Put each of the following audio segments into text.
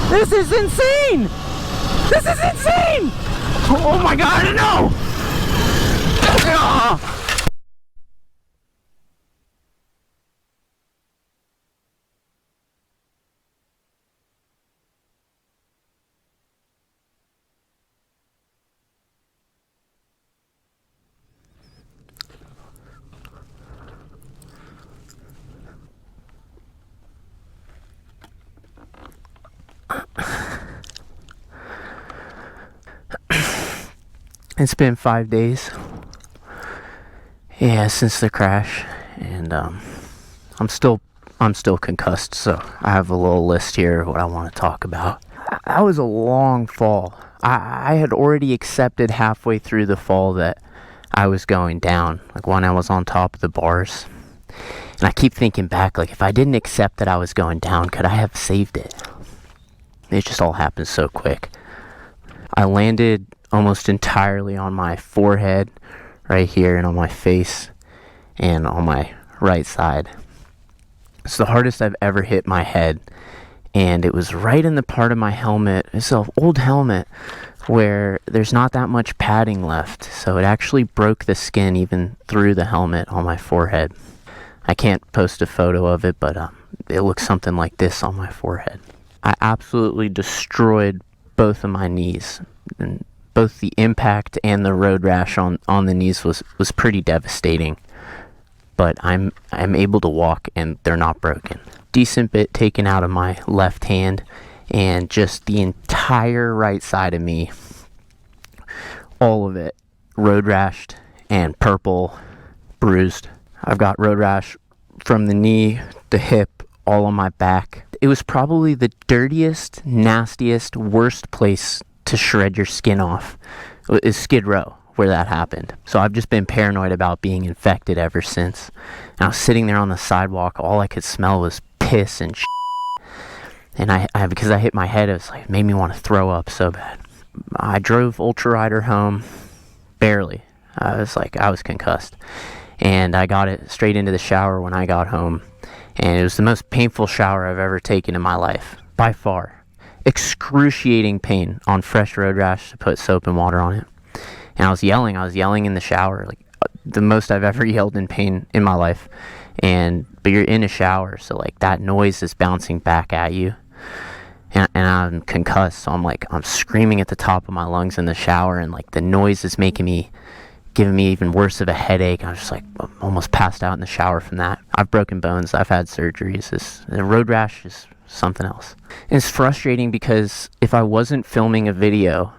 This is insane! This is insane! Oh my god, no! Ah! It's been 5 days, yeah, since the crash, and I'm still concussed. So I have a little list here of what I want to talk about. That was a long fall. I had already accepted halfway through the fall that I was going down, like when I was on top of the bars. And I keep thinking back, like if I didn't accept that I was going down, could I have saved it? It just all happened so quick. I landed almost entirely on my forehead right here, and on my face and on my right side. It's the hardest I've ever hit my head, and it was right in the part of my helmet. It's an old helmet where there's not that much padding left, so it actually broke the skin even through the helmet on my forehead. I can't post a photo of it, but it looks something like this on my forehead. I absolutely destroyed both of my knees, and both the impact and the road rash on the knees was pretty devastating. But I'm able to walk and they're not broken. Decent bit taken out of my left hand, and just the entire right side of me, all of it, road rashed and purple, bruised. I've got road rash from the knee, the hip, all on my back. It was probably the dirtiest, nastiest, worst place to shred your skin off is Skid Row, where that happened. So I've just been paranoid about being infected ever since. And I was sitting there on the sidewalk, all I could smell was piss and and I because I hit my head, it made me want to throw up so bad. I drove Ultra Rider home, barely. I was concussed. And I got it straight into the shower when I got home. And it was the most painful shower I've ever taken in my life, by far. Excruciating pain on fresh road rash to put soap and water on it. And I was yelling in the shower, like the most I've ever yelled in pain in my life. But you're in a shower, so like that noise is bouncing back at you. And I'm concussed, so I'm screaming at the top of my lungs in the shower, and like the noise is giving me even worse of a headache. I was just I'm almost passed out in the shower from that. I've broken bones, I've had surgeries. The road rash is something else. And it's frustrating because if I wasn't filming a video,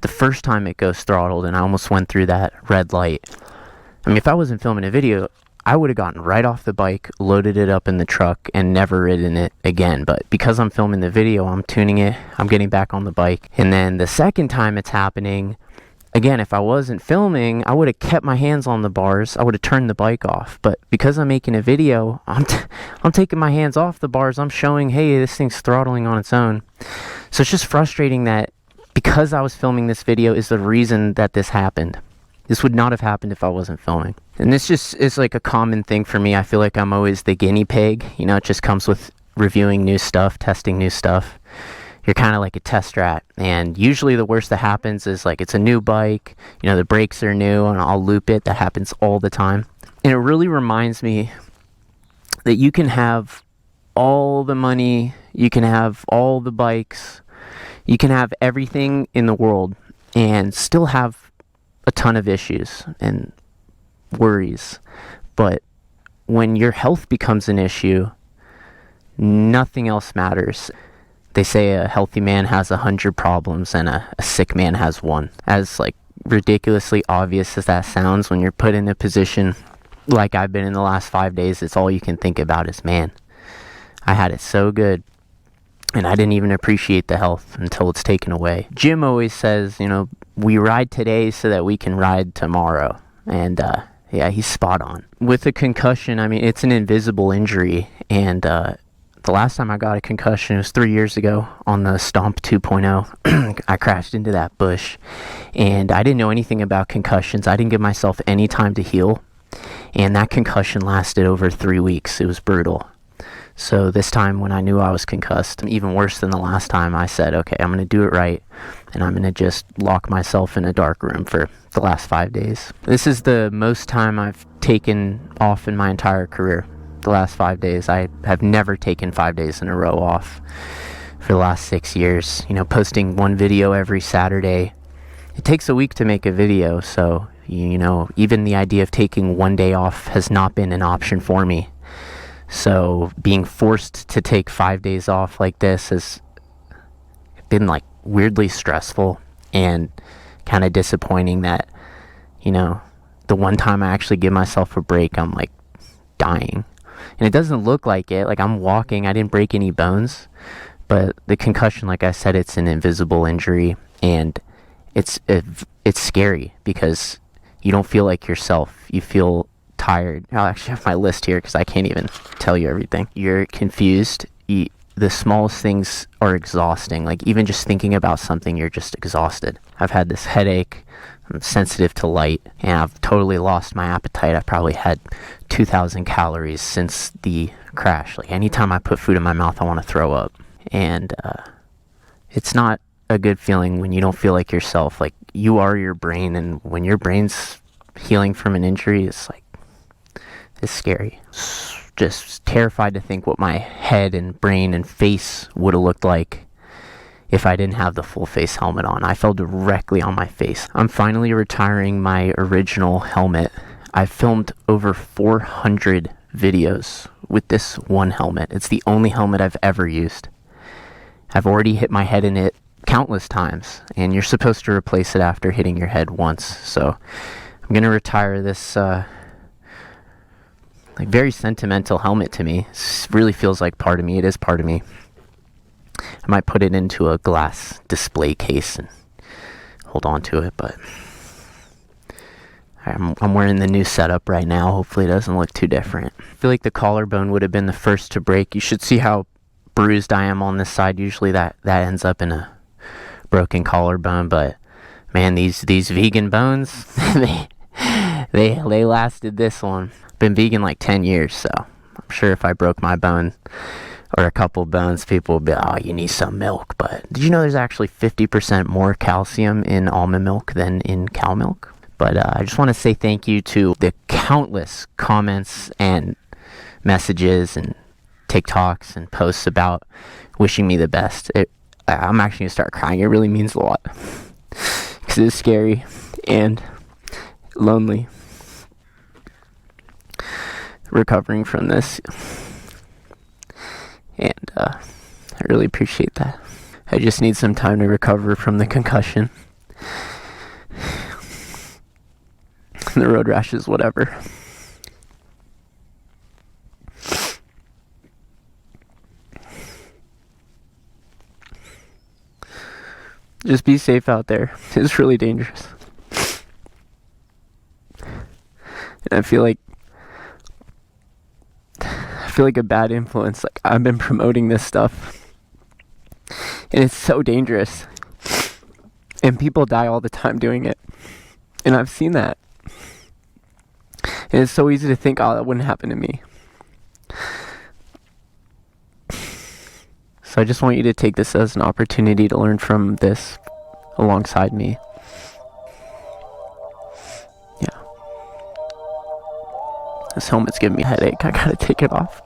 the first time it goes throttled and I almost went through that red light. I mean, if I wasn't filming a video, I would have gotten right off the bike, loaded it up in the truck, and never ridden it again. But because I'm filming the video, I'm tuning it, I'm getting back on the bike. And then the second time it's happening, again, if I wasn't filming, I would have kept my hands on the bars. I would have turned the bike off. But because I'm making a video, I'm taking my hands off the bars. I'm showing, hey, this thing's throttling on its own. So it's just frustrating that because I was filming this video is the reason that this happened. This would not have happened if I wasn't filming. And this just is like a common thing for me. I feel like I'm always the guinea pig. You know, it just comes with reviewing new stuff, testing new stuff. You're kind of like a test rat, and usually the worst that happens is like it's a new bike, you know, the brakes are new and I'll loop it. That happens all the time. And it really reminds me that you can have all the money, you can have all the bikes, you can have everything in the world and still have a ton of issues and worries. But when your health becomes an issue, nothing else matters. They say a healthy man has 100 problems and a sick man has one. As like ridiculously obvious as that sounds, when you're put in a position like I've been in the last 5 days, it's all you can think about is, man, I had it so good and I didn't even appreciate the health until it's taken away. Jim always says, you know, we ride today so that we can ride tomorrow. And yeah, he's spot on. With a concussion, I mean, it's an invisible injury, and the last time I got a concussion was 3 years ago on the Stomp 2.0. I crashed into that bush, and I didn't know anything about concussions. I didn't give myself any time to heal, and that concussion lasted over 3 weeks. It was brutal. So this time when I knew I was concussed, even worse than the last time, I said, okay, I'm going to do it right, and I'm going to just lock myself in a dark room for the last 5 days. This is the most time I've taken off in my entire career, the last 5 days. I have never taken 5 days in a row off for the last 6 years. You know, posting one video every Saturday. It takes a week to make a video, so, you know, even the idea of taking one day off has not been an option for me. So being forced to take 5 days off like this has been like weirdly stressful and kind of disappointing that, you know, the one time I actually give myself a break, I'm like dying. And it doesn't look like it. Like I'm walking, I didn't break any bones, but the concussion, like I said, it's an invisible injury, and it's scary because you don't feel like yourself. You feel tired. I'll actually have my list here because I can't even tell you everything. You're confused. The smallest things are exhausting. Like even just thinking about something, you're just exhausted. I've had this headache. I'm sensitive to light, and I've totally lost my appetite. I've probably had 2,000 calories since the crash. Like anytime I put food in my mouth, I want to throw up. And it's not a good feeling when you don't feel like yourself. Like you are your brain, and when your brain's healing from an injury, it's like, it's scary. Just terrified to think what my head and brain and face would have looked like if I didn't have the full face helmet on. I fell directly on my face. I'm finally retiring my original helmet. I filmed over 400 videos with this one helmet. It's the only helmet I've ever used. I've already hit my head in it countless times, and you're supposed to replace it after hitting your head once. So I'm going to retire this like very sentimental helmet to me. It really feels like part of me. It is part of me. I might put it into a glass display case and hold on to it, but I'm wearing the new setup right now. Hopefully it doesn't look too different. I feel like the collarbone would have been the first to break. You should see how bruised I am on this side. Usually that ends up in a broken collarbone, but man, these vegan bones, they lasted this one. Been vegan like 10 years, so I'm sure if I broke my bone or a couple bones, people would be, oh, you need some milk. But did you know there's actually 50% more calcium in almond milk than in cow milk? But I just want to say thank you to the countless comments and messages and TikToks and posts about wishing me the best. I'm actually going to start crying. It really means a lot because it's scary and lonely recovering from this, and I really appreciate that. I just need some time to recover from the concussion, the road rashes, whatever. Just be safe out there. It's really dangerous, and I feel like a bad influence. Like I've been promoting this stuff, and it's so dangerous, and people die all the time doing it, and I've seen that, and it's so easy to think, oh, that wouldn't happen to me. So I just want you to take this as an opportunity to learn from this alongside me. Yeah. This helmet's giving me a headache. I gotta take it off.